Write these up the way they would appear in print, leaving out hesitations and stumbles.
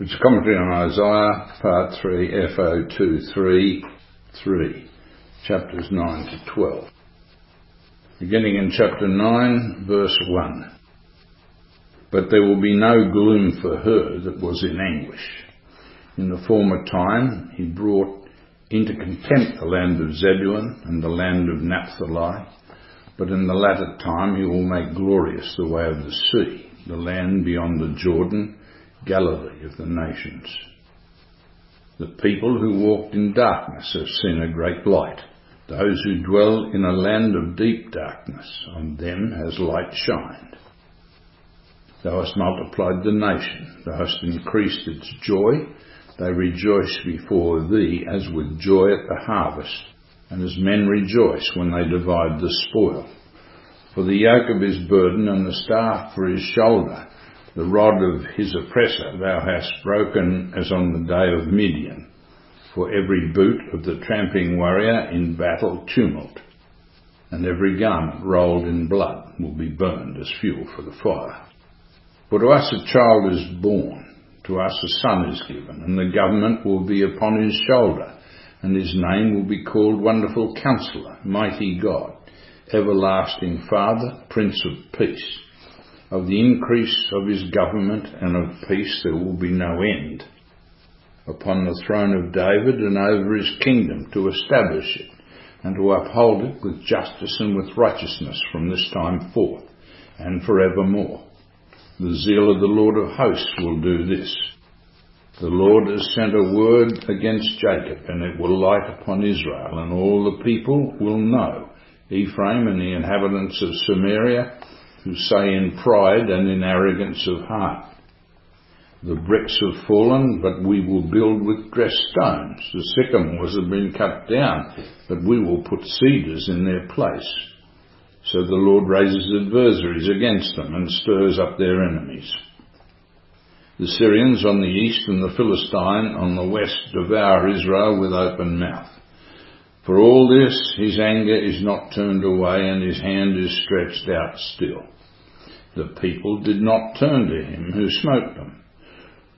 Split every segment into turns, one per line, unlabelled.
It's a commentary on Isaiah, Part 3, FO 233, chapters 9 to 12. Beginning in chapter 9, verse 1. But there will be no gloom for her that was in anguish. In the former time he brought into contempt the land of Zebulun and the land of Naphtali, but in the latter time he will make glorious the way of the sea, the land beyond the Jordan, Galilee of the nations. The people who walked in darkness have seen a great light. Those who dwell in a land of deep darkness, on them has light shined. Thou hast multiplied the nation, thou hast increased its joy. They rejoice before thee as with joy at the harvest, and as men rejoice when they divide the spoil. For the yoke of his burden and the staff for his shoulder, the rod of his oppressor thou hast broken as on the day of Midian. For every boot of the tramping warrior in battle tumult, and every garment rolled in blood will be burned as fuel for the fire. For to us a child is born, to us a son is given, and the government will be upon his shoulder, and his name will be called Wonderful Counselor, Mighty God, Everlasting Father, Prince of Peace. Of the increase of his government and of peace there will be no end, upon the throne of David and over his kingdom, to establish it and to uphold it with justice and with righteousness from this time forth and forevermore. The zeal of the Lord of hosts will do this. The Lord has sent a word against Jacob, and it will light upon Israel, and all the people will know, Ephraim and the inhabitants of Samaria, who say in pride and in arrogance of heart, the bricks have fallen, but we will build with dressed stones. The sycamores have been cut down, but we will put cedars in their place. So the Lord raises adversaries against them and stirs up their enemies. The Syrians on the east and the Philistine on the west devour Israel with open mouth. For all this his anger is not turned away, and his hand is stretched out still. The people did not turn to him who smote them,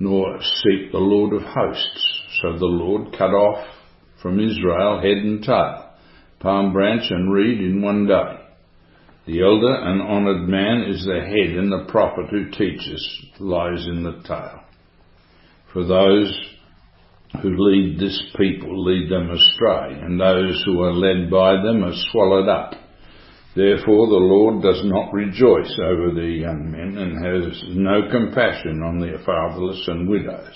nor seek the Lord of hosts. So the Lord cut off from Israel head and tail, palm branch and reed in one day. The elder and honoured man is the head, and the prophet who teaches lies in the tail. For those who lead this people lead them astray, and those who are led by them are swallowed up. Therefore the Lord does not rejoice over the young men, and has no compassion on the fatherless and widows.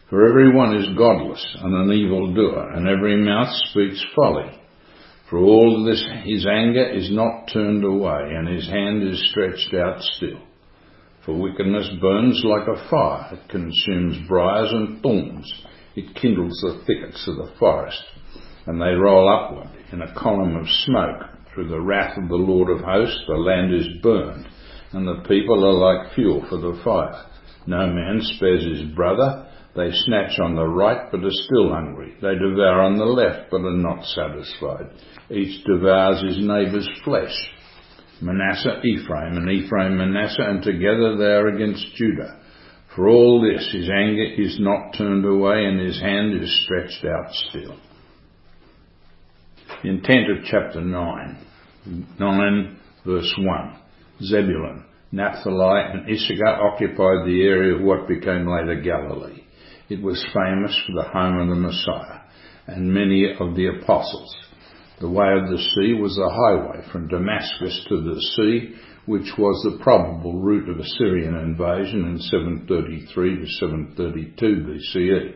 For every one is godless and an evildoer, and every mouth speaks folly. For all this his anger is not turned away, and his hand is stretched out still. For wickedness burns like a fire, it consumes briars and thorns, it kindles the thickets of the forest, and they roll upward in a column of smoke. Through the wrath of the Lord of hosts the land is burned, and the people are like fuel for the fire. No man spares his brother. They snatch on the right, but are still hungry. They devour on the left, but are not satisfied. Each devours his neighbour's flesh. Manasseh, Ephraim, and Ephraim, Manasseh, and together they are against Judah. For all this his anger is not turned away, and his hand is stretched out still. The intent of chapter 9 verse 1. Zebulun, Naphtali, and Issachar occupied the area of what became later Galilee. It was famous for the home of the Messiah and many of the apostles. The way of the sea was the highway from Damascus to the sea, which was the probable route of Assyrian invasion in 733 to 732 BCE.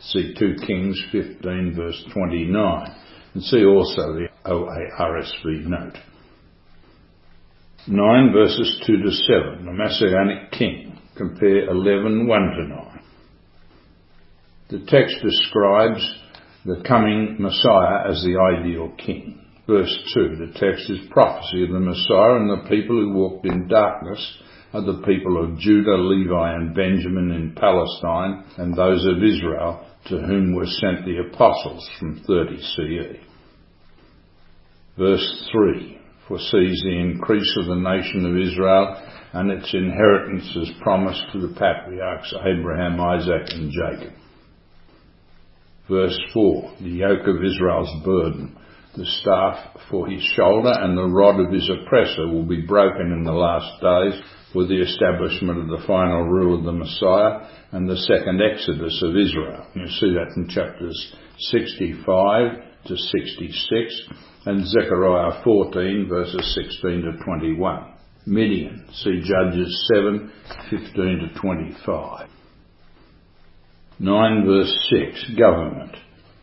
See 2 Kings 15 verse 29, and see also the OARSV note. 9 verses 2 to 7, the Messianic king. Compare 11, 1 to 9. The text describes the coming Messiah as the ideal king. Verse 2, the text is prophecy of the Messiah, and the people who walked in darkness are the people of Judah, Levi, and Benjamin in Palestine, and those of Israel, to whom were sent the apostles from 30 CE. Verse 3, foresees the increase of the nation of Israel and its inheritance as promised to the patriarchs Abraham, Isaac and Jacob. Verse 4, the yoke of Israel's burden, the staff for his shoulder and the rod of his oppressor will be broken in the last days with the establishment of the final rule of the Messiah and the second exodus of Israel. You see that in chapters 65 to 66 and Zechariah 14 verses 16 to 21. Midian, see Judges 7, 15 to 25. 9 verse 6, government,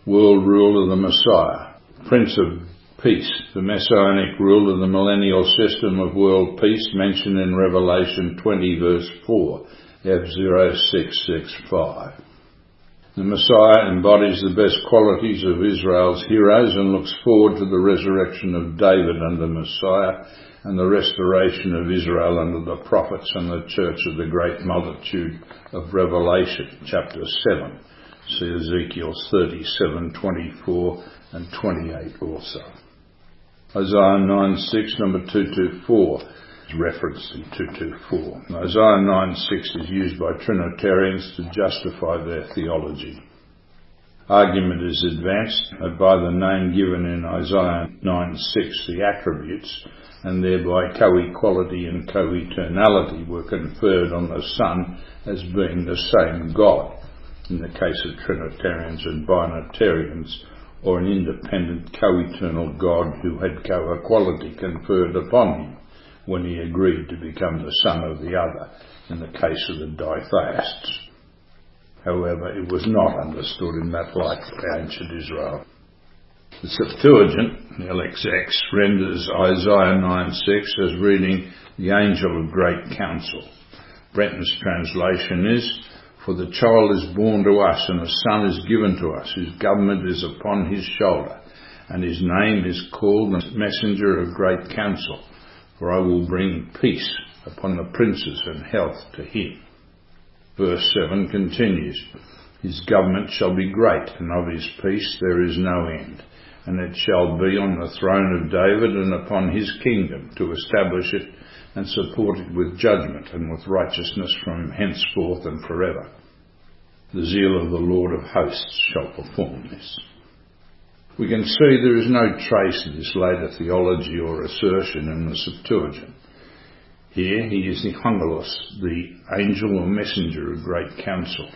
world rule of the Messiah, Prince of Peace, the messianic rule of the millennial system of world peace mentioned in Revelation 20 verse 4, F0665. The Messiah embodies the best qualities of Israel's heroes and looks forward to the resurrection of David under Messiah and the restoration of Israel under the prophets and the church of the great multitude of Revelation, chapter 7. See Ezekiel 37, 24 and 28 also. Isaiah 9:6, number 224, is referenced in 224. Isaiah 9:6 is used by Trinitarians to justify their theology. Argument is advanced that by the name given in Isaiah 9:6, the attributes, and thereby co-equality and co-eternality, were conferred on the Son as being the same God, in the case of Trinitarians and Binitarians, or an independent co-eternal God who had co-equality conferred upon him when he agreed to become the son of the other, in the case of the ditheists. However, it was not understood in that light by ancient Israel. The Septuagint, the LXX, renders Isaiah 9:6 as reading the angel of great counsel. Brenton's translation is, "For the child is born to us, and a son is given to us, whose government is upon his shoulder, and his name is called the messenger of great counsel. For I will bring peace upon the princes and health to him." Verse 7 continues, "His government shall be great, and of his peace there is no end. And it shall be on the throne of David and upon his kingdom, to establish it and support it with judgment and with righteousness from henceforth and forever. The zeal of the Lord of hosts shall perform this." We can see there is no trace of this later theology or assertion in the Septuagint. Here he is the Angelos, the angel or messenger of great counsel.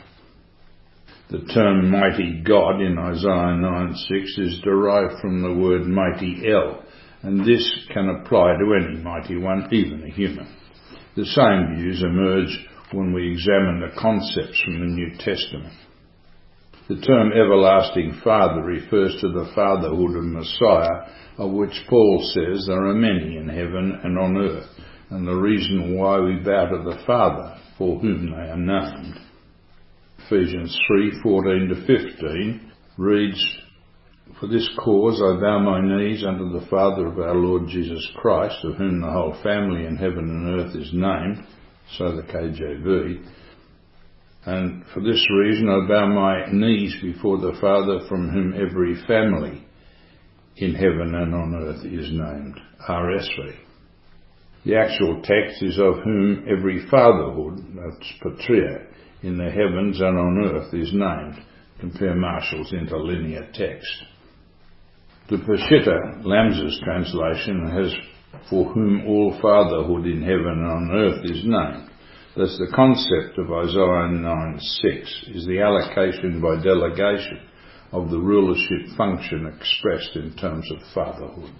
The term mighty God in Isaiah 9:6 is derived from the word mighty El, and this can apply to any mighty one, even a human. The same views emerge when we examine the concepts from the New Testament. The term everlasting Father refers to the fatherhood of Messiah, of which Paul says there are many in heaven and on earth, and the reason why we bow to the Father, for whom they are named. Ephesians 3:14 to 15 reads, "For this cause I bow my knees unto the Father of our Lord Jesus Christ, of whom the whole family in heaven and earth is named," so the KJV, "and for this reason I bow my knees before the Father, from whom every family in heaven and on earth is named," RSV. The actual text is "of whom every fatherhood," that's patria, "in the heavens and on earth is named." Compare Marshall's interlinear text. The Peshitta, Lamsa's translation, has "for whom all fatherhood in heaven and on earth is named." Thus the concept of Isaiah 9:6 is the allocation by delegation of the rulership function expressed in terms of fatherhood.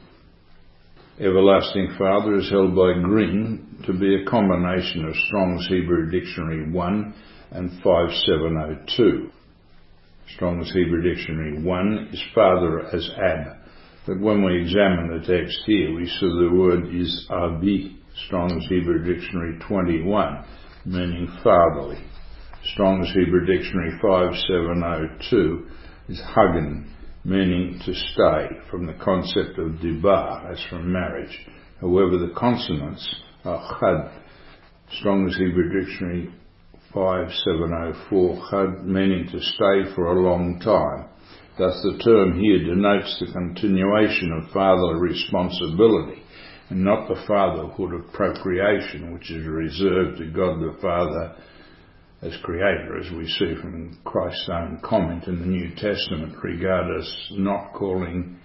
Everlasting Father is held by Green to be a combination of Strong's Hebrew Dictionary 1 and 5702. Strong's Hebrew Dictionary 1 is father as Ab, but when we examine the text here, we see the word is Abi. Strong's Hebrew Dictionary 21, meaning fatherly. Strong's Hebrew Dictionary 5702 is Hagen, meaning to stay, from the concept of dibar, as from marriage. However, the consonants are chad. Strong's Hebrew Dictionary 5704, chad, meaning to stay for a long time. Thus the term here denotes the continuation of fatherly responsibility and not the fatherhood of procreation, which is reserved to God the Father as Creator, as we see from Christ's own comment in the New Testament. Regard us not calling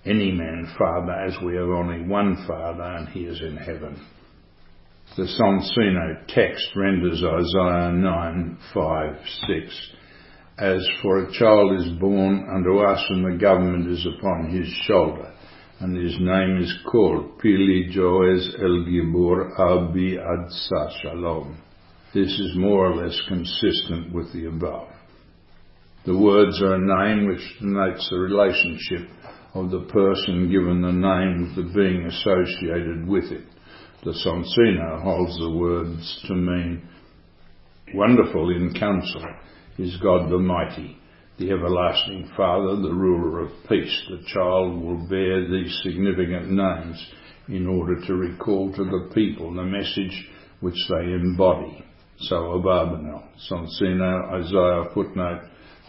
any man Father, as we have only one Father, and he is in heaven. The Sonsino text renders Isaiah 9:5-6, as for a child is born unto us, and the government is upon his shoulder, and his name is called Pili Joes El Gibor Abi Adsa Shalom. This is more or less consistent with the above. The words are a name which denotes the relationship of the person given the name with the being associated with it. The Sonsino holds the words to mean, wonderful in counsel is God the Mighty, the everlasting Father, the ruler of peace. The child will bear these significant names in order to recall to the people the message which they embody. So Abarbanel, Sonsino, Isaiah footnote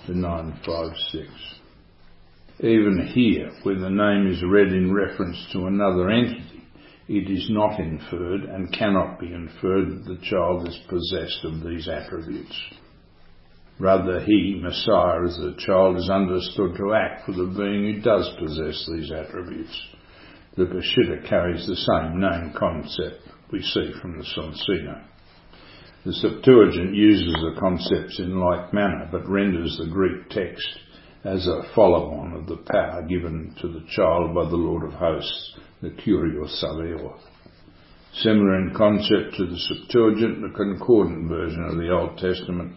to 956. Even here, where the name is read in reference to another entity, it is not inferred and cannot be inferred that the child is possessed of these attributes. Rather, he, Messiah, as the child, is understood to act for the being who does possess these attributes. The Peshitta carries the same name concept we see from the Sonsino. The Septuagint uses the concepts in like manner, but renders the Greek text as a follow-on of the power given to the child by the Lord of Hosts, the Kyrios Sabaoth. Similar in concept to the Septuagint, the concordant version of the Old Testament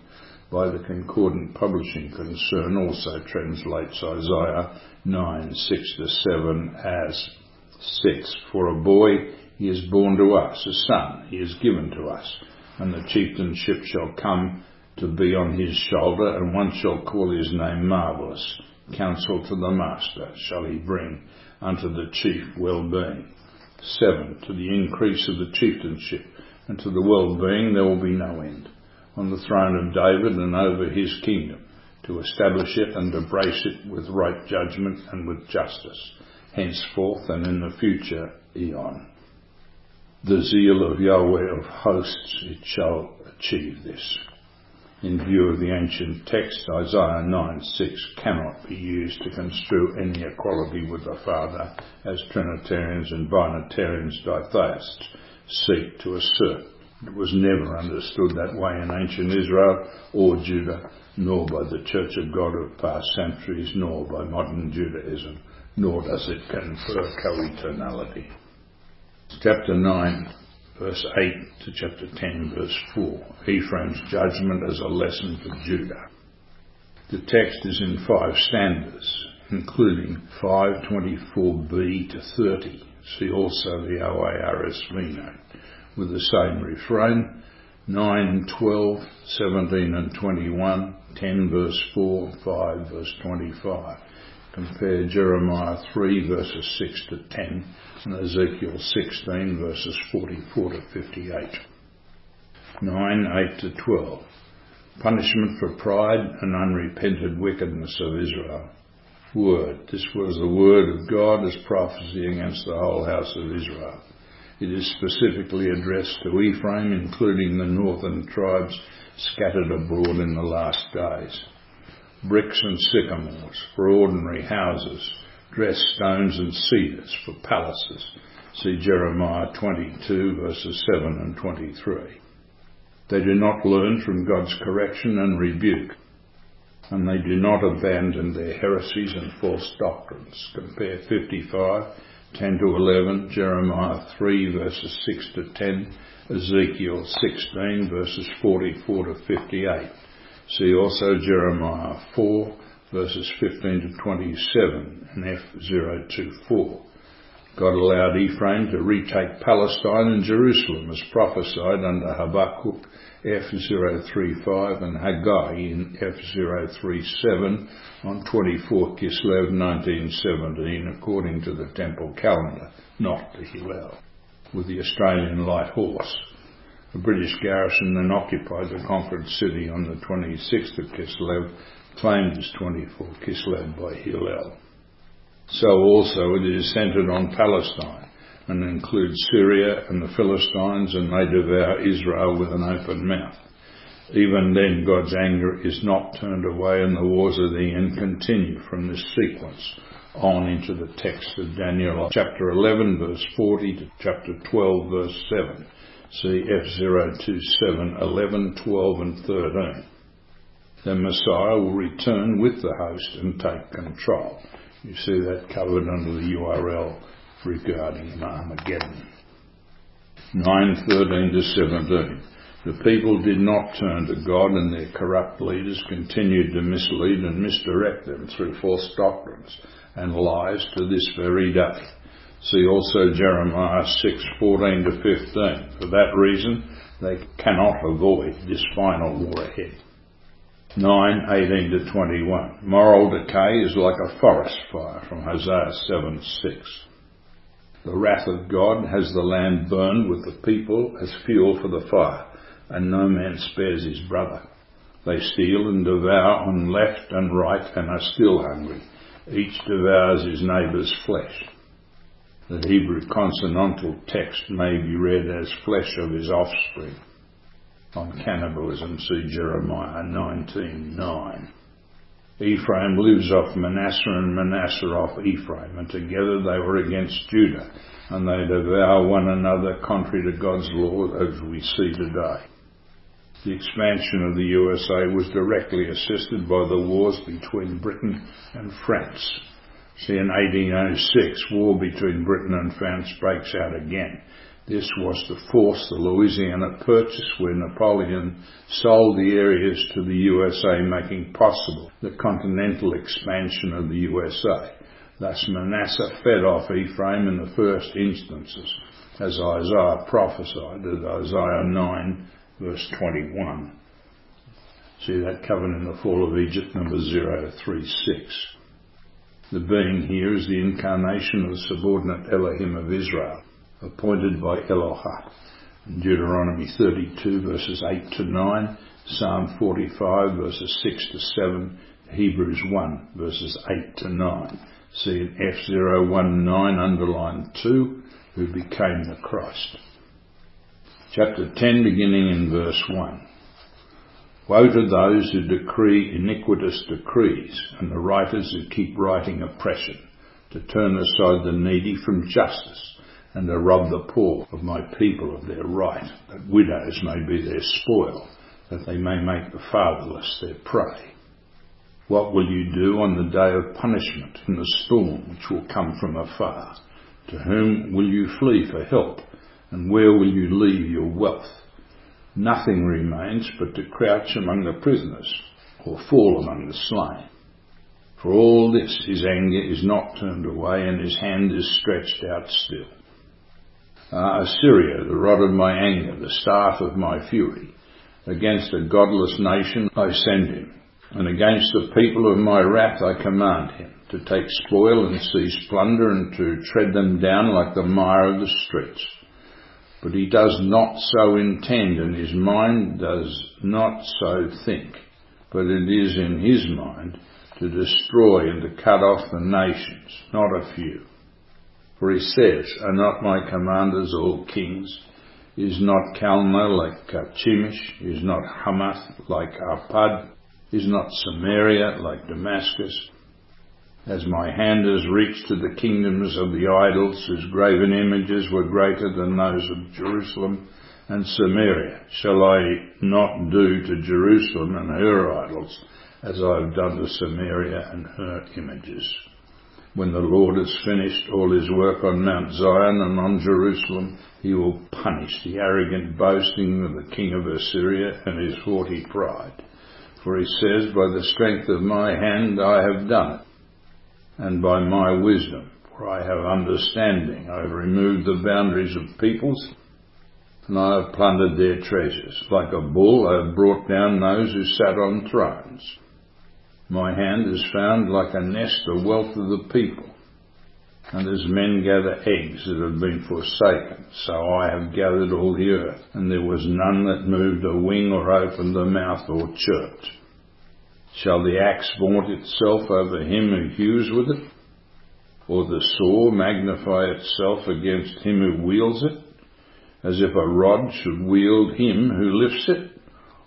by the Concordant Publishing Concern also translates Isaiah 9:6-7 as 6. For a boy he is born to us, a son he is given to us, and the chieftainship shall come to be on his shoulder, and one shall call his name Marvellous. Counsel to the Master shall he bring unto the chief well-being. 7. To the increase of the chieftainship and to the well-being there will be no end, on the throne of David and over his kingdom, to establish it and to brace it with right judgment and with justice, henceforth and in the future eon. The zeal of Yahweh of hosts, it shall achieve this. In view of the ancient text, Isaiah 9:6 cannot be used to construe any equality with the Father, as Trinitarians and Binitarians Ditheists seek to assert. It was never understood that way in ancient Israel or Judah, nor by the Church of God of past centuries, nor by modern Judaism, nor does it confer co-eternality. Chapter 9, verse 8 to chapter 10, verse 4. Ephraim's judgment as a lesson for Judah. The text is in 5 stanzas, including 5:24b to 30. See also the OARSV note, with the same refrain, 9, 12, 17 and 21, 10 verse 4, 5 verse 25. Compare Jeremiah 3 verses 6 to 10 and Ezekiel 16 verses 44 to 58. 9, 8 to 12. Punishment for pride and unrepented wickedness of Israel. Word. This was the word of God as prophecy against the whole house of Israel. It is specifically addressed to Ephraim, including the northern tribes scattered abroad in the last days. Bricks and sycamores for ordinary houses, dressed stones and cedars for palaces. See Jeremiah 22 verses 7 and 23. They do not learn from God's correction and rebuke, and they do not abandon their heresies and false doctrines. Compare 55, 10 to 11, Jeremiah 3 verses 6 to 10, Ezekiel 16 verses 44 to 58. See also Jeremiah 4 verses 15 to 27 and F024. God allowed Ephraim to retake Palestine and Jerusalem as prophesied under Habakkuk F035 and Haggai in F037 on 24 Kislev 1917 according to the temple calendar, not the Hillel, with the Australian light horse. The British garrison then occupied the conquered city on the 26th of Kislev, claimed as 24 Kislev by Hillel. So also it is centred on Palestine, and include Syria and the Philistines, and they devour Israel with an open mouth. Even then God's anger is not turned away, and the wars of the end continue from this sequence on into the text of Daniel chapter 11 verse 40 to chapter 12 verse 7. See F027, 11, 12 and 13. Then Messiah will return with the host and take control. You see that covered under the URL regarding Armageddon. 9:13 to 17. The people did not turn to God, and their corrupt leaders continued to mislead and misdirect them through false doctrines and lies to this very day. See also Jeremiah 6:14 to 15. For that reason, they cannot avoid this final war ahead. 9:18 to 21. Moral decay is like a forest fire, from Hosea 7:6. The wrath of God has the land burned with the people as fuel for the fire, and no man spares his brother. They steal and devour on left and right, and are still hungry. Each devours his neighbour's flesh. The Hebrew consonantal text may be read as flesh of his offspring. On cannibalism, see Jeremiah 19:9. Ephraim lives off Manasseh, and Manasseh off Ephraim, and together they were against Judah, and they devour one another contrary to God's law, as we see today. The expansion of the USA was directly assisted by the wars between Britain and France. See, in 1806, war between Britain and France breaks out again. This was to force the Louisiana Purchase, where Napoleon sold the areas to the USA, making possible the continental expansion of the USA. Thus Manasseh fed off Ephraim in the first instances, as Isaiah prophesied at Isaiah 9 verse 21. See that covered in the fall of Egypt, number 036. The being here is the incarnation of the subordinate Elohim of Israel, appointed by Elohah. Deuteronomy 32 verses 8 to 9, Psalm 45 verses 6 to 7, Hebrews 1 verses 8 to 9. See in F019 underline 2, who became the Christ. Chapter 10 beginning in verse 1. Woe to those who decree iniquitous decrees, and the writers who keep writing oppression, to turn aside the needy from justice, and to rob the poor of my people of their right, that widows may be their spoil, that they may make the fatherless their prey. What will you do on the day of punishment, in the storm which will come from afar? To whom will you flee for help, and where will you leave your wealth? Nothing remains but to crouch among the prisoners, or fall among the slain. For all this his anger is not turned away, and his hand is stretched out still. Assyria, the rod of my anger, the staff of my fury, against a godless nation I send him, and against the people of my wrath I command him, to take spoil and seize plunder, and to tread them down like the mire of the streets. But he does not so intend, and his mind does not so think, but it is in his mind to destroy and to cut off the nations, not a few. For he says, are not my commanders all kings? Is not Calno like Chemish? Is not Hamath like Arpad? Is not Samaria like Damascus? As my hand has reached to the kingdoms of the idols, whose graven images were greater than those of Jerusalem and Samaria, shall I not do to Jerusalem and her idols as I have done to Samaria and her images? When the Lord has finished all his work on Mount Zion and on Jerusalem, he will punish the arrogant boasting of the king of Assyria and his haughty pride. For he says, by the strength of my hand I have done it, and by my wisdom, for I have understanding. I have removed the boundaries of peoples, and I have plundered their treasures. Like a bull I have brought down those who sat on thrones. My hand has found like a nest the wealth of the people, and as men gather eggs that have been forsaken, so I have gathered all the earth, and there was none that moved a wing or opened a mouth or chirped. Shall the axe vaunt itself over him who hews with it? or the saw magnify itself against him who wields it? As if a rod should wield him who lifts it,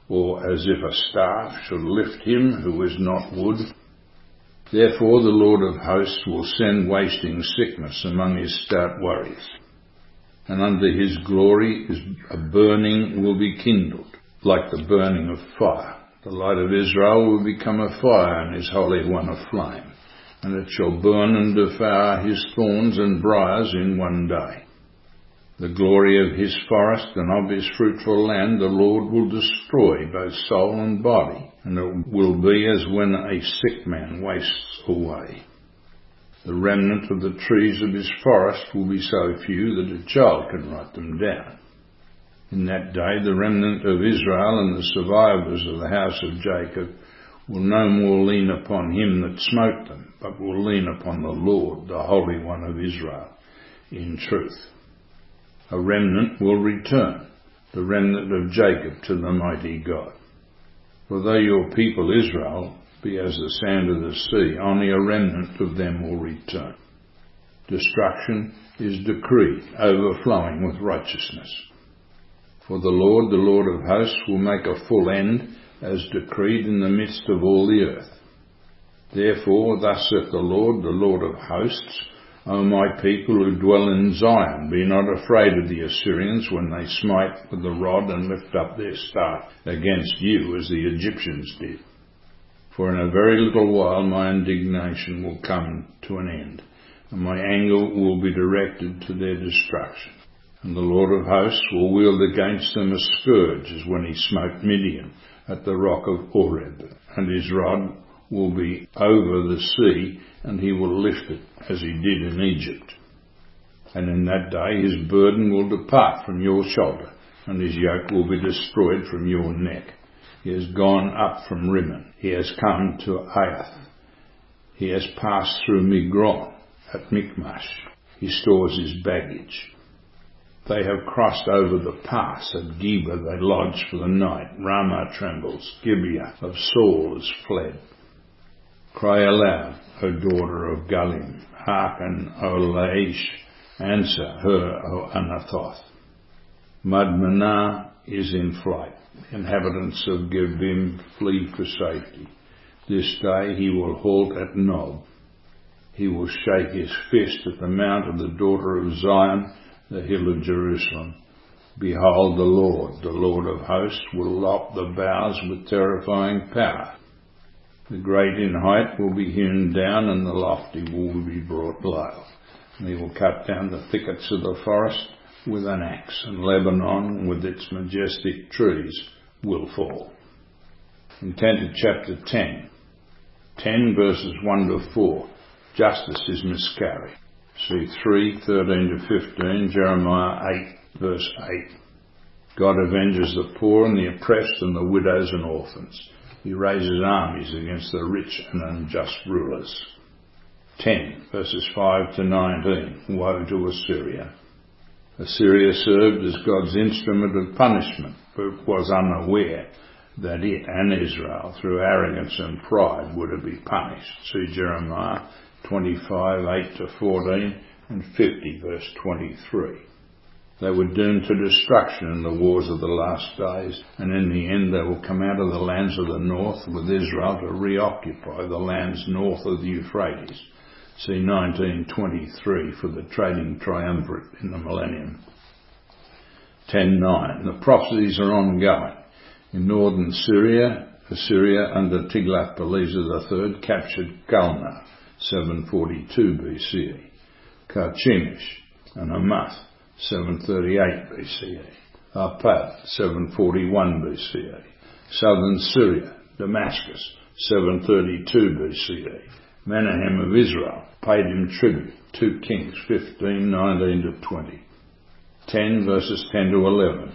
or as if a staff should lift him who is not wood? Therefore the Lord of hosts will send wasting sickness among his stout warriors, and under his glory a burning will be kindled, like the burning of fire. The light of Israel will become a fire, and his Holy One a flame, and it shall burn and devour his thorns and briars in one day. The glory of his forest and of his fruitful land the Lord will destroy, both soul and body, and it will be as when a sick man wastes away. The remnant of the trees of his forest will be so few that a child can write them down. In that day the remnant of Israel and the survivors of the house of Jacob will no more lean upon him that smote them, but will lean upon the Lord, the Holy One of Israel, in truth. A remnant will return, the remnant of Jacob, to the mighty God. For though your people Israel be as the sand of the sea, only a remnant of them will return. Destruction is decreed, overflowing with righteousness. For the Lord of hosts, will make a full end, as decreed in the midst of all the earth. Therefore, thus saith the Lord of hosts, O my people who dwell in Zion, be not afraid of the Assyrians when they smite with the rod and lift up their staff against you, as the Egyptians did. For in a very little while my indignation will come to an end, and my anger will be directed to their destruction. And the Lord of hosts will wield against them a scourge, as when he smote Midian at the rock of Oreb, and his rod will be over the sea, and he will lift it, as he did in Egypt. And in that day his burden will depart from your shoulder, and his yoke will be destroyed from your neck. He has gone up from Rimmon, he has come to Aiath, he has passed through Migron at Michmash, he stores his baggage. They have crossed over the pass, at Geba they lodge for the night, Ramah trembles, Gibeah of Saul is fled. Cry aloud, O daughter of Galim, hearken, O Laish, answer her, O Anathoth. Madmenah is in flight, the inhabitants of Gebim flee for safety. This day he will halt at Nob. He will shake his fist at the mount of the daughter of Zion, the hill of Jerusalem. Behold, the Lord of hosts, will lop the boughs with terrifying power. The great in height will be hewn down, and the lofty will be brought low. And he will cut down the thickets of the forest with an axe, and Lebanon with its majestic trees will fall. And turn to chapter 10 verses 1 to 4. Justice is miscarried. See 3:13 to 15, Jeremiah 8 verse 8. God avenges the poor and the oppressed and the widows and orphans. He raises armies against the rich and unjust rulers. 10 verses 5 to 19. Woe to Assyria. Assyria served as God's instrument of punishment, but was unaware that it and Israel, through arrogance and pride, were to be punished. See Jeremiah 25, 8 to 14 and 50 verse 23. They were doomed to destruction in the wars of the last days, and in the end they will come out of the lands of the north with Israel to reoccupy the lands north of the Euphrates. See 1923 for the trading triumvirate in the millennium. 10:9. The prophecies are ongoing. In northern Syria, Assyria under Tiglath-Pileser III captured Kalna, 742 BCE, Carchemish and Hamath, 738 BCE, Arpad, 741 BCE, southern Syria, Damascus, 732 BCE, Menahem of Israel paid him tribute, 2 Kings 15:19 to 20. 10 verses 10 to 11.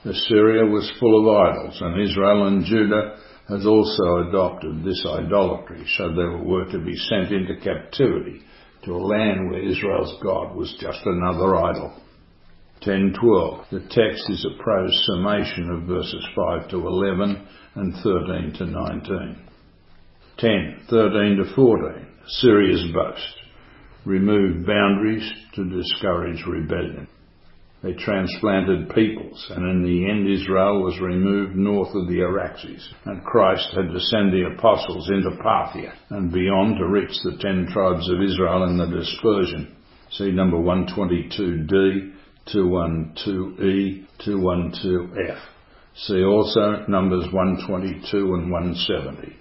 Assyria was full of idols, and Israel and Judah has also adopted this idolatry, so they were to be sent into captivity to a land where Israel's God was just another idol. 10:12. The text is a prose summation of verses 5 to 11 and 13 to 19. 10:13 to 14. Assyria's boast. removed boundaries to discourage rebellion. They transplanted peoples, and in the end Israel was removed north of the Araxes, and Christ had to send the apostles into Parthia and beyond to reach the 10 tribes of Israel in the dispersion. See number 122D, 212E, 212F. See also numbers 122 and 170.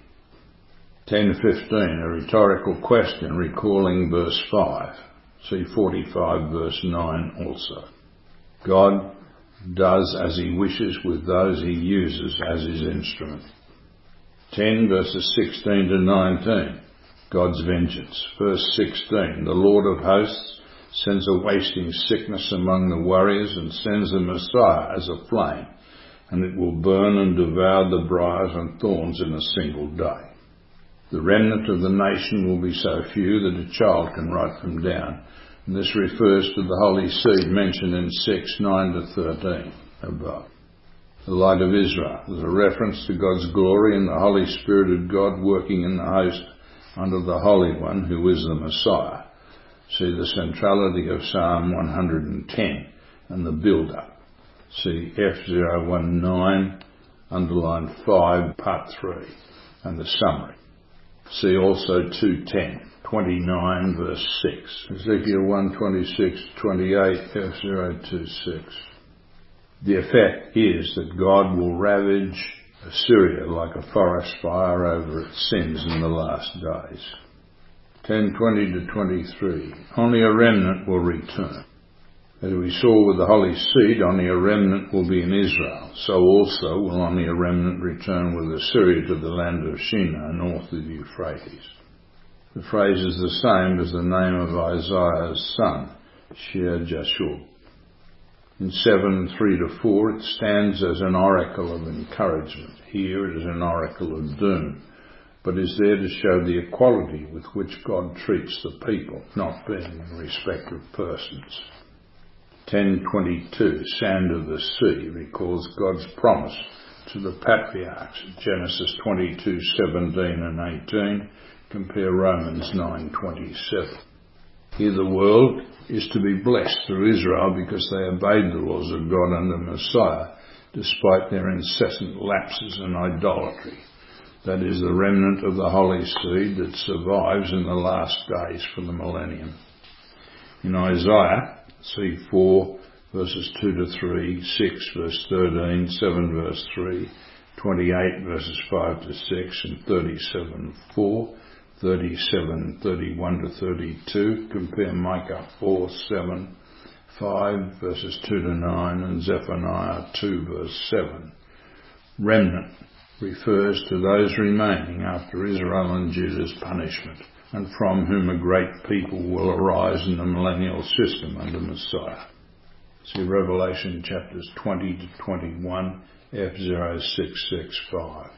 10:15, a rhetorical question recalling verse 5. See 45 verse 9 also. God does as he wishes with those he uses as his instrument. 10 verses 16 to 19, God's vengeance. Verse 16, the Lord of hosts sends a wasting sickness among the warriors and sends the Messiah as a flame, and it will burn and devour the briars and thorns in a single day. The remnant of the nation will be so few that a child can write them down. And this refers to the holy seed mentioned in 6:9 to 13 above. The light of Israel is a reference to God's glory and the Holy Spirit of God working in the host under the Holy One who is the Messiah. See the centrality of Psalm 110 and the build-up. See F019, underline 5, part 3, and the summary. See also 2:10. 29 verse 6. Ezekiel 1:26-28, F026. The effect is that God will ravage Assyria like a forest fire over its sins in the last days. 10:20 to 23. Only a remnant will return. As we saw with the holy seed, only a remnant will be in Israel. So also will only a remnant return with Assyria to the land of Shinar, north of Euphrates. The phrase is the same as the name of Isaiah's son, Shear-Jashub. In 7:3 to 4 it stands as an oracle of encouragement. Here it is an oracle of doom, but is there to show the equality with which God treats the people, not being in respect of persons. 10:22, Sand of the Sea, recalls God's promise to the patriarchs, Genesis 22:17 and 18, compare Romans 9:27. Here the world is to be blessed through Israel because they obeyed the laws of God under Messiah, despite their incessant lapses and idolatry. That is the remnant of the holy seed that survives in the last days for the millennium. In Isaiah, see 4 verses 2 to 3, 6 verse 13, 7 verse 3, 28 verses 5 to 6, and 37:4, 37:31 to 32, compare Micah 4:7, 5 verses 2 to 9, and Zephaniah 2 verse 7. Remnant refers to those remaining after Israel and Judah's punishment, and from whom a great people will arise in the millennial system under Messiah. See Revelation chapters 20 to 21, F0665.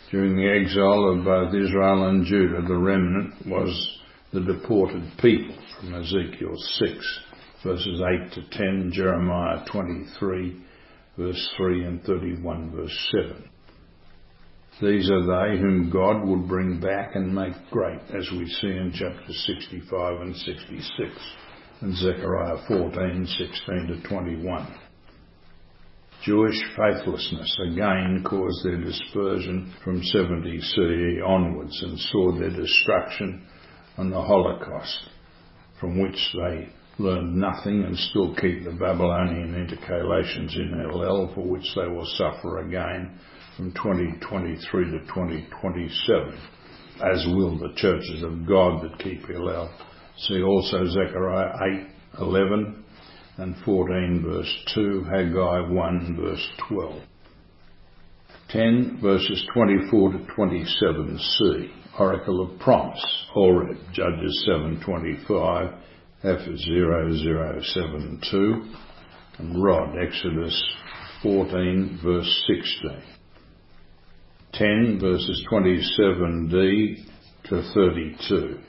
During the exile of both Israel and Judah, the remnant was the deported people from Ezekiel 6, verses 8 to 10, Jeremiah 23, verse 3, and 31, verse 7. These are they whom God will bring back and make great, as we see in chapters 65 and 66, and Zechariah 14:16 to 21. Jewish faithlessness again caused their dispersion from 70 CE onwards and saw their destruction and the Holocaust, from which they learned nothing and still keep the Babylonian intercalations in Hillel, for which they will suffer again from 2023 to 2027, as will the churches of God that keep Hillel. See also Zechariah 8:11 and 14 verse 2, Haggai 1 verse 12. 10 verses 24 to 27c, Oracle of Promise, Horeb, Judges 7:25, F0072, and Rod, Exodus 14 verse 16. 10 verses 27d to 32.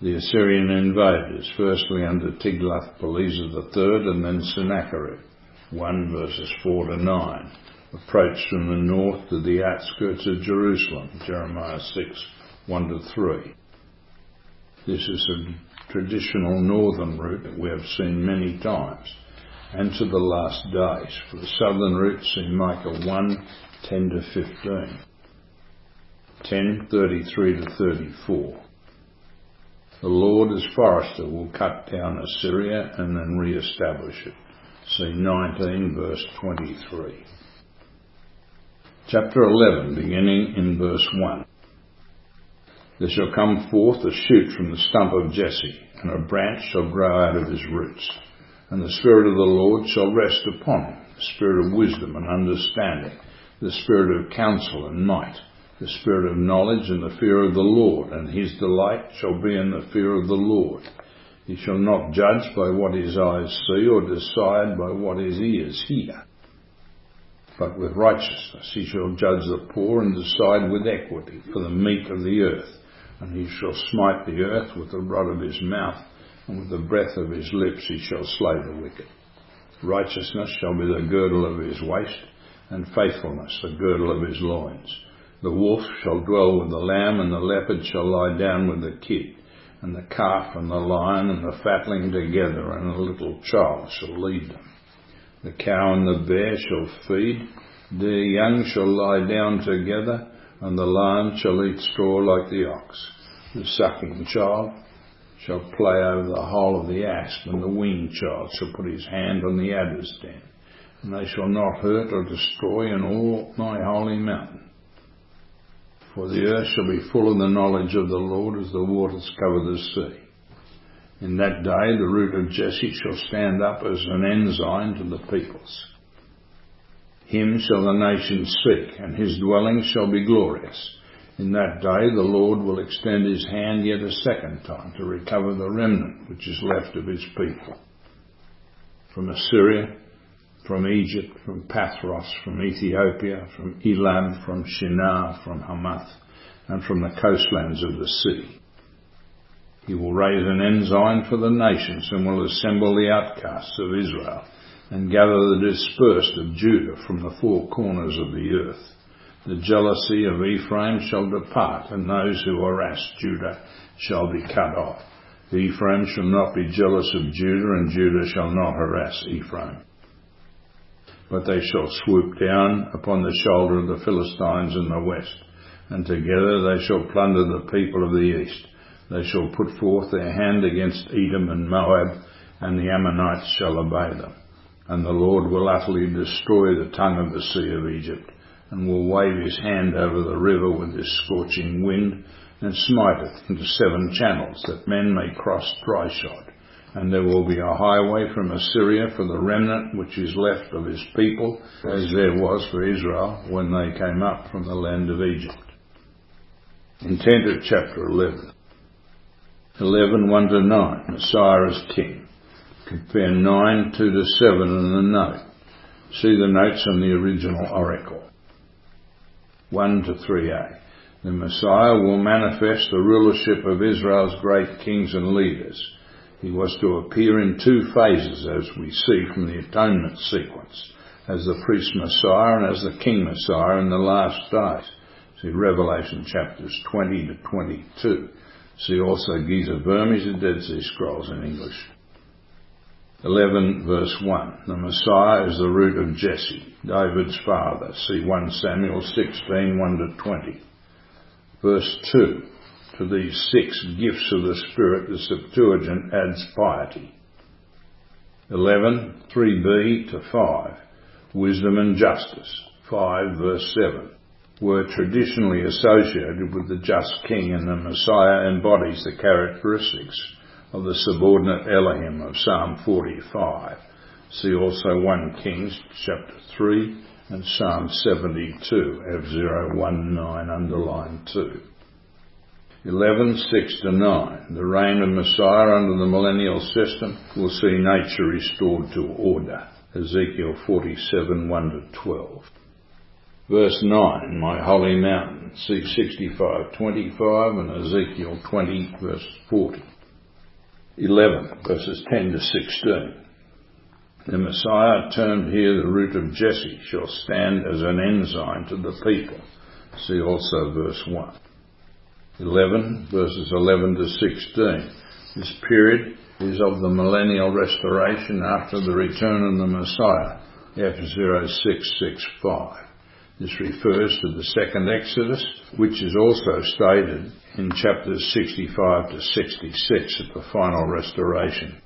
The Assyrian invaders, firstly under Tiglath-Pileser III and then Sennacherib, 1 verses 4 to 9, approached from the north to the outskirts of Jerusalem, Jeremiah 6, 1 to 3. This is a traditional northern route that we have seen many times, and to the last days. For the southern route, see Micah 1, 10 to 15, 10, 33 to 34. The Lord as forester will cut down Assyria and then re-establish it. See 19 verse 23. Chapter 11, beginning in verse 1. There shall come forth a shoot from the stump of Jesse, and a branch shall grow out of his roots. And the Spirit of the Lord shall rest upon him, the Spirit of wisdom and understanding, the Spirit of counsel and might, the Spirit of knowledge and the fear of the Lord, and his delight shall be in the fear of the Lord. He shall not judge by what his eyes see, or decide by what his ears hear. But with righteousness he shall judge the poor, and decide with equity for the meek of the earth. And he shall smite the earth with the rod of his mouth, and with the breath of his lips he shall slay the wicked. Righteousness shall be the girdle of his waist, and faithfulness the girdle of his loins. The wolf shall dwell with the lamb, and the leopard shall lie down with the kid, and the calf and the lion and the fatling together, and a little child shall lead them. The cow and the bear shall feed, their young shall lie down together, and the lion shall eat straw like the ox. The sucking child shall play over the hole of the asp, and the weaned child shall put his hand on the adder's den. And they shall not hurt or destroy in all my holy mountain. For the earth shall be full of the knowledge of the Lord as the waters cover the sea. In that day the root of Jesse shall stand up as an ensign to the peoples. Him shall the nations seek, and his dwelling shall be glorious. In that day the Lord will extend his hand yet a second time to recover the remnant which is left of his people. From Assyria, from Egypt, from Pathros, from Ethiopia, from Elam, from Shinar, from Hamath, and from the coastlands of the sea. He will raise an ensign for the nations, and will assemble the outcasts of Israel, and gather the dispersed of Judah from the four corners of the earth. The jealousy of Ephraim shall depart, and those who harass Judah shall be cut off. Ephraim shall not be jealous of Judah, and Judah shall not harass Ephraim. But they shall swoop down upon the shoulder of the Philistines in the west, and together they shall plunder the people of the east. They shall put forth their hand against Edom and Moab, and the Ammonites shall obey them. And the Lord will utterly destroy the tongue of the sea of Egypt, and will wave his hand over the river with his scorching wind, and smite it into 7 channels, that men may cross dry-shod. And there will be a highway from Assyria for the remnant which is left of his people, as there was for Israel when they came up from the land of Egypt. Intent of chapter 11. 11, 1 to 9, Messiah as king. Compare 9, 2 to 7 in the note. See the notes on the original oracle. 1 to 3a. The Messiah will manifest the rulership of Israel's great kings and leaders. He was to appear in 2 phases, as we see from the atonement sequence, as the priest Messiah and as the king Messiah in the last days. See Revelation chapters 20 to 22. See also Giza Vermes and Dead Sea Scrolls in English. 11 verse 1. The Messiah is the root of Jesse, David's father. See 1 Samuel 16, 1 to 20. Verse 2. To these 6 gifts of the Spirit the Septuagint adds piety. 11, 3b to 5. Wisdom and justice. 5 verse 7. Were traditionally associated with the just king, and the Messiah embodies the characteristics of the subordinate Elohim of Psalm 45. See also 1 Kings chapter 3 and Psalm 72, F019 underline 2. 11, 6 to 9. The reign of Messiah under the millennial system will see nature restored to order. Ezekiel 47, 1 to 12. Verse 9, my holy mountain. See 65, 25 and Ezekiel 20, verse 40. 11, verses 10 to 16. The Messiah, termed here the root of Jesse, shall stand as an ensign to the people. See also verse 1. 11, verses 11 to 16. This period is of the millennial restoration after the return of the Messiah, F0665. This refers to the second Exodus, which is also stated in chapters 65 to 66 at the final restoration.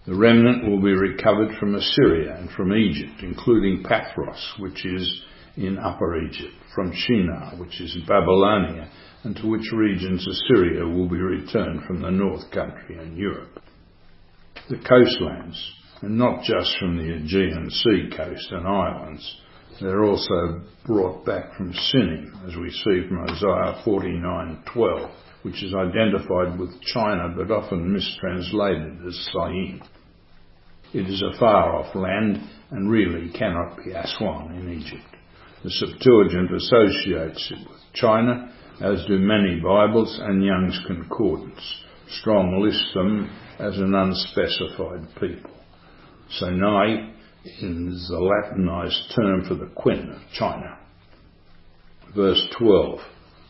The remnant will be recovered from Assyria and from Egypt, including Pathros, which is in Upper Egypt, from Shinar, which is Babylonia, and to which regions Assyria will be returned from the North Country and Europe. The coastlands, and not just from the Aegean Sea coast and islands, they're also brought back from Sinim, as we see from Isaiah 49:12, which is identified with China but often mistranslated as Syene. It is a far-off land and really cannot be Aswan in Egypt. The Septuagint associates it with China, as do many Bibles and Young's Concordance. Strong lists them as an unspecified people. Sinai is the Latinized term for the Queen of China. Verse 12.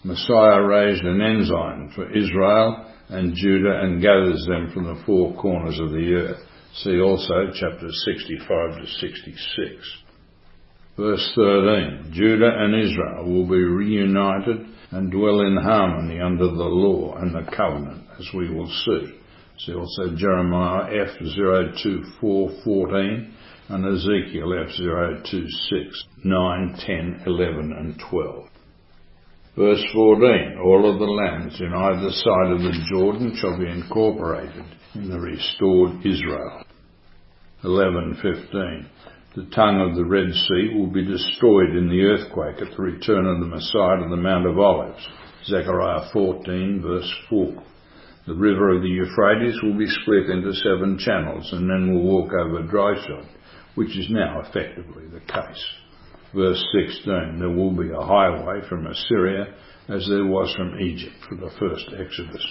Messiah raised an ensign for Israel and Judah and gathers them from the four corners of the earth. See also chapters 65 to 66. Verse 13. Judah and Israel will be reunited and dwell in harmony under the law and the covenant, as we will see. See also Jeremiah F024:14 and Ezekiel F026, 9, 10, 11 and 12. Verse 14. All of the lands in either side of the Jordan shall be incorporated in the restored Israel. 11:15. The tongue of the Red Sea will be destroyed in the earthquake at the return of the Messiah to the Mount of Olives. Zechariah 14, verse 4. The river of the Euphrates will be split into 7 channels and men will walk over dry shod, which is now effectively the case. Verse 16. There will be a highway from Assyria as there was from Egypt for the first Exodus.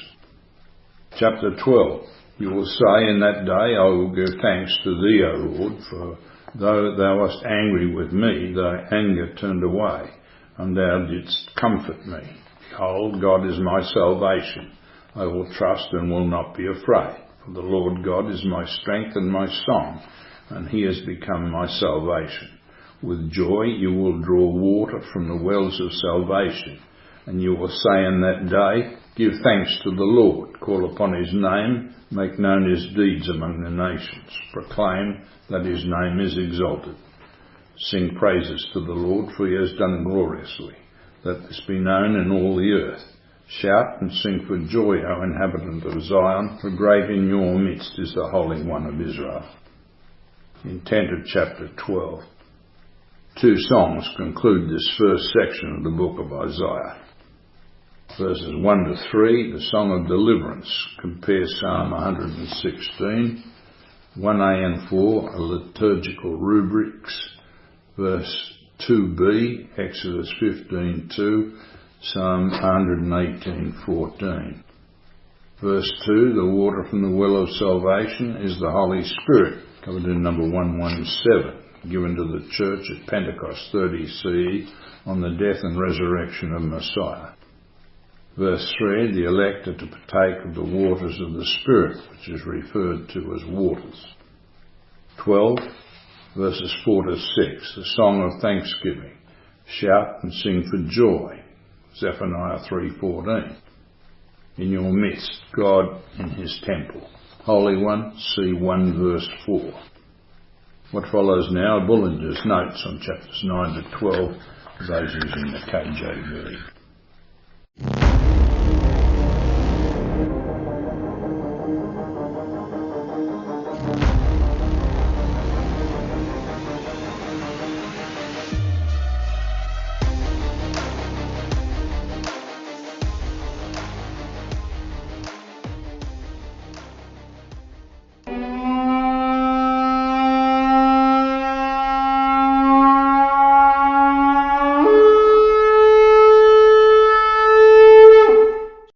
Chapter 12. You will say in that day, I will give thanks to thee, O Lord, for though thou wast angry with me, thy anger turned away, and thou didst comfort me. Behold, God is my salvation. I will trust and will not be afraid. For the Lord God is my strength and my song, and he has become my salvation. With joy you will draw water from the wells of salvation, and you will say in that day, give thanks to the Lord, call upon his name, make known his deeds among the nations, proclaim that his name is exalted. Sing praises to the Lord, for he has done gloriously. Let this be known in all the earth. Shout and sing for joy, O inhabitant of Zion, for great in your midst is the Holy One of Israel. Intent of chapter 12. 2 songs conclude this first section of the book of Isaiah. Verses 1 to 3, the Song of Deliverance, compare Psalm 116, 1a and 4, a liturgical rubrics, verse 2b, Exodus 15:2, Psalm 118:14. Verse 2, the water from the well of salvation is the Holy Spirit, covered in number 117, given to the church at Pentecost 30 CE on the death and resurrection of Messiah. Verse 3, the elect are to partake of the waters of the Spirit, which is referred to as waters. 12, verses 4 to 6, the song of thanksgiving. Shout and sing for joy. Zephaniah 3:14. In your midst, God in his temple. Holy One, see 1 verse 4. What follows now are Bullinger's notes on chapters 9 to 12, those using the KJV.